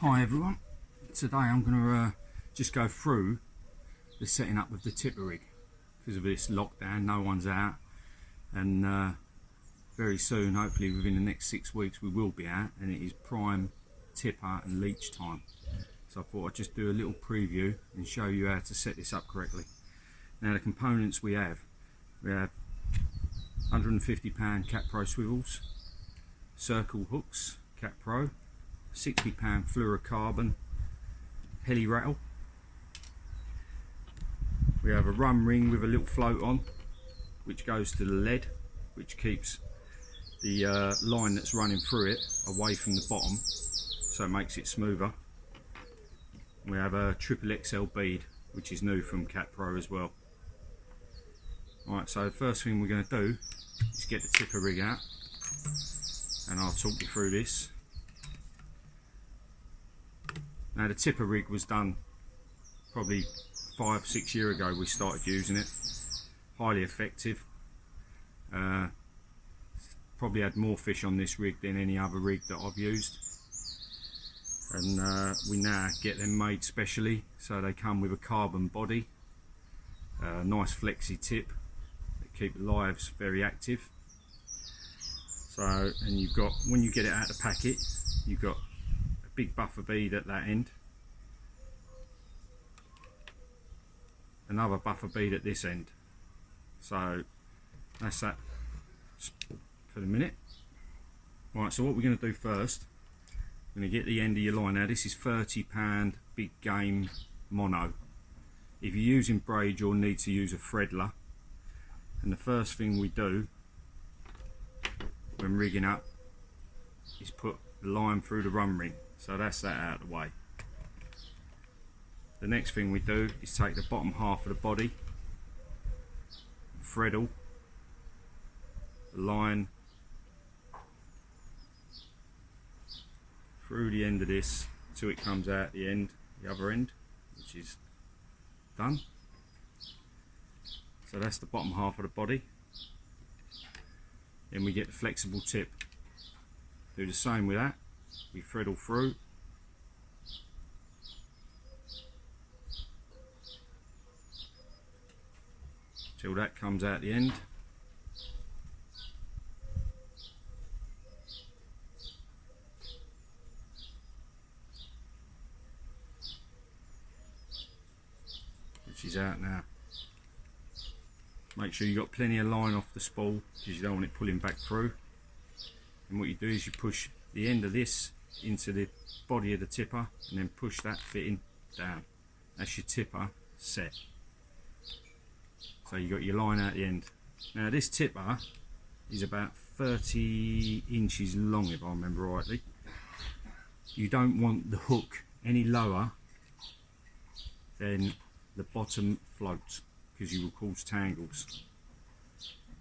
Hi everyone, today I'm going to just go through the setting up of the tipper rig. Because of this lockdown, no one's out, and very soon, hopefully within the next 6 weeks, we will be out, and it is prime tipper and leach time. So I thought I'd just do a little preview and show you how to set this up correctly. Now the components we have 150 pound Cat Pro swivels, circle hooks, Cat Pro, 60 pound fluorocarbon heli rattle. We have a rum ring with a little float on, which goes to the lead, which keeps the line that's running through it away from the bottom, so it makes it smoother. We have a triple XL bead, which is new from Cat Pro as well. Alright, so the first thing we're going to do is get the tipper rig out, and I'll talk you through this. Now the tipper rig was done probably 5-6 years ago. We started using it. Highly effective. Probably had more fish on this rig than any other rig that I've used. And we now get them made specially, so they come with a carbon body, nice flexi tip that keep the lives very active. So, and you've got, when you get it out of the packet, you've got big buffer bead at that end, another buffer bead at this end. So that's that for the minute. Right, so what we're going to do first, we're going to get the end of your line. Now this is 30 pound big game mono. If you're using braid, you'll need to use a threadler, and the first thing we do when rigging up is put the line through the rum ring. So that's that out of the way. The next thing we do is take the bottom half of the body, threadle the line through the end of this till it comes out the end, the other end, which is done. So that's the bottom half of the body. Then we get the flexible tip. Do the same with that. We threadle through, till that comes out the end. Which is out now. Make sure you've got plenty of line off the spool, because you don't want it pulling back through. And what you do is you push the end of this into the body of the tipper, and then push that fitting down. That's your tipper set. So you got your line out the end. Now this tipper is about 30 inches long, if I remember rightly. You don't want the hook any lower than the bottom float, because you will cause tangles.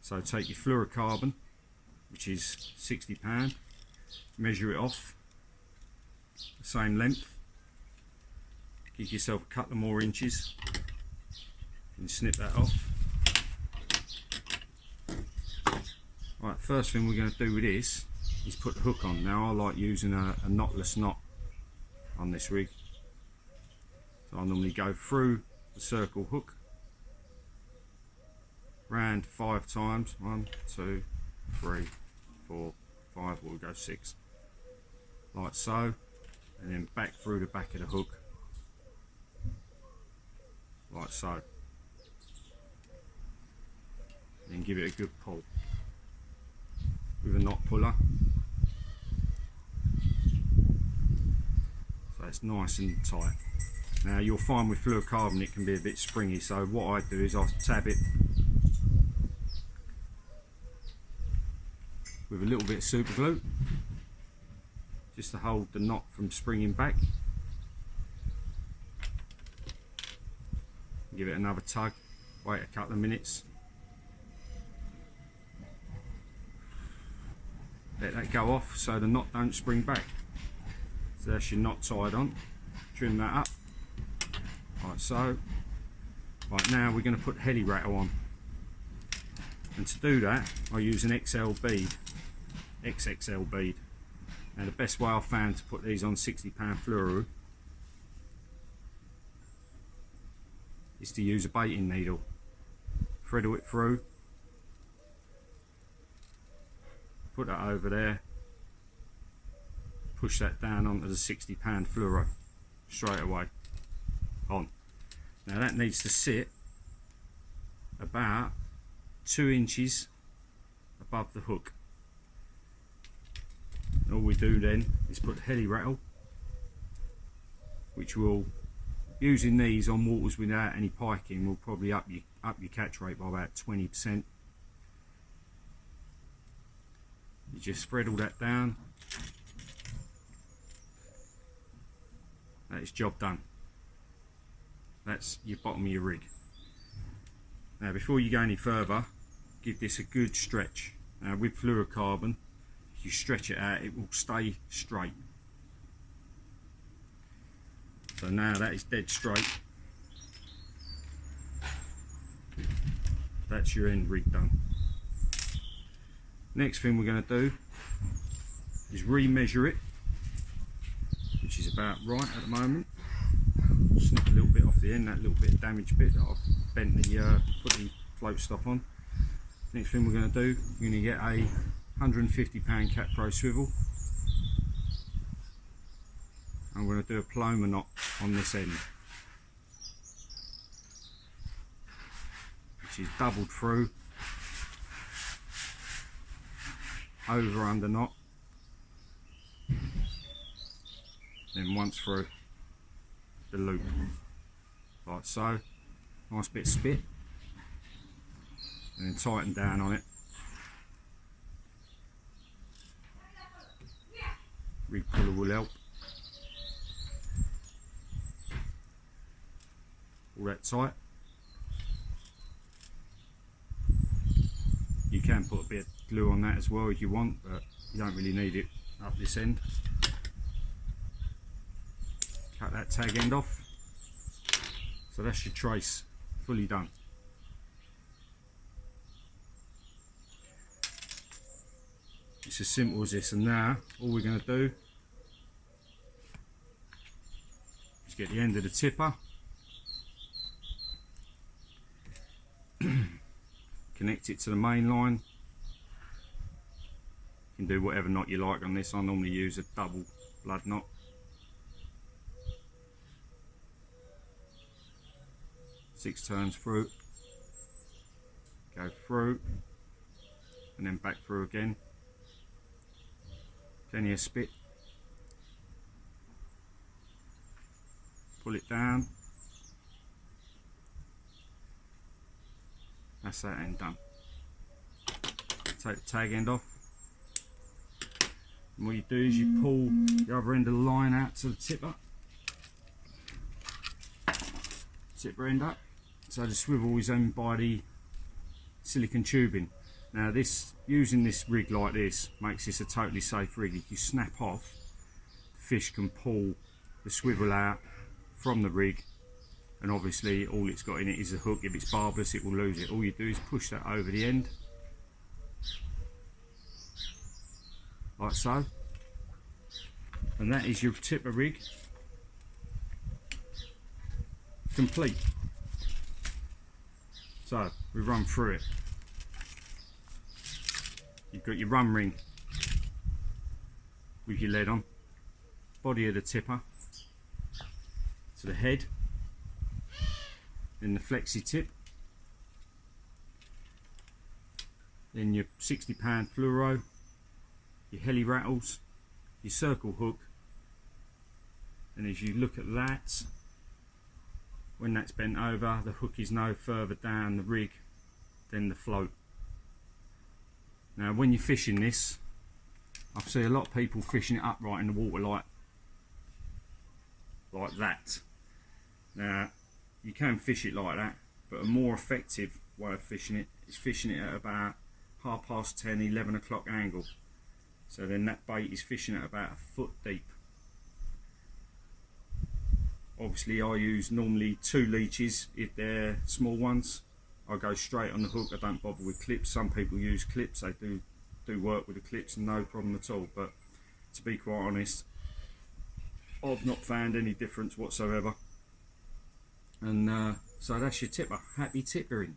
So take your fluorocarbon, which is 60 pound, measure it off the same length, give yourself a couple of more inches and snip that off. Right, first thing we're going to do with this is put the hook on. Now I like using a knotless knot on this rig, so I normally go through the circle hook round 5 times, 1, 2, 3, 4, 5, we'll go 6, like so, and then back through the back of the hook, like so, and give it a good pull with a knot puller, so it's nice and tight. Now you'll find with fluorocarbon it can be a bit springy, so what I do is I tab it with a little bit of super glue just to hold the knot from springing back. Give it another tug, wait a couple of minutes, let that go off so the knot don't spring back. So that's your knot tied on. Trim that up like so. Right, now we're going to put heli rattle on, and to do that I use an XXL bead. Now the best way I've found to put these on 60-pound fluoro is to use a baiting needle. Threadle it through, put that over there, push that down onto the 60-pound fluoro straight away on. Now that needs to sit about 2 inches above the hook. And all we do then is put the heli rattle, which will, using these on waters without any piking, will probably up your catch rate by about 20%. You just spread all that down. That is job done. That's your bottom of your rig. Now before you go any further, give this a good stretch. Now with fluorocarbon, if you stretch it out, it will stay straight. So now that is dead straight. That's your end rig done. Next thing we're going to do is re-measure it, which is about right at the moment. Snip a little bit off the end, that little bit of damaged bit that I've bent the put the float stop on. Next thing we're going to do, we're going to get a 150-pound Cat Pro swivel. I'm going to do a Paloma knot on this end, which is doubled through, over under knot, then once through the loop, like so. Nice bit of spit, and then tighten down on it. Rig puller will help. All that tight. You can put a bit of glue on that as well if you want, but you don't really need it up this end. Cut that tag end off. So that's your trace fully done. It's as simple as this, and now all we're going to do is get the end of the tipper, connect it to the main line. You can do whatever knot you like on this. I normally use a double blood knot. Six turns through, go through, and then back through again. Plenty of spit. Pull it down. That's that end done. Take the tag end off. And what you do is you pull the other end of the line out to the tipper. Tipper end up. So the swivel is owned by the silicon tubing. Now this, using this rig like this, makes this a totally safe rig. If you snap off, the fish can pull the swivel out from the rig, and obviously all it's got in it is a hook. If it's barbless, it will lose it. All you do is push that over the end, like so, and that is your tipper rig complete. So we run through it. You've got your run ring with your lead on, body of the tipper to the head, then the flexi tip, then your 60-pound fluoro, your heli rattles, your circle hook, and as you look at that, when that's bent over, the hook is no further down the rig than the float. Now when you're fishing this, I see a lot of people fishing it upright in the water like that. Now you can fish it like that, but a more effective way of fishing it is fishing it at about 10:30, 11 o'clock angle. So then that bait is fishing at about a foot deep. Obviously I use normally 2 leeches if they're small ones. I go straight on the hook, I don't bother with clips. Some people use clips, they do work with the clips, no problem at all. But to be quite honest. I've not found any difference whatsoever. And so that's your tipper. Happy tippering.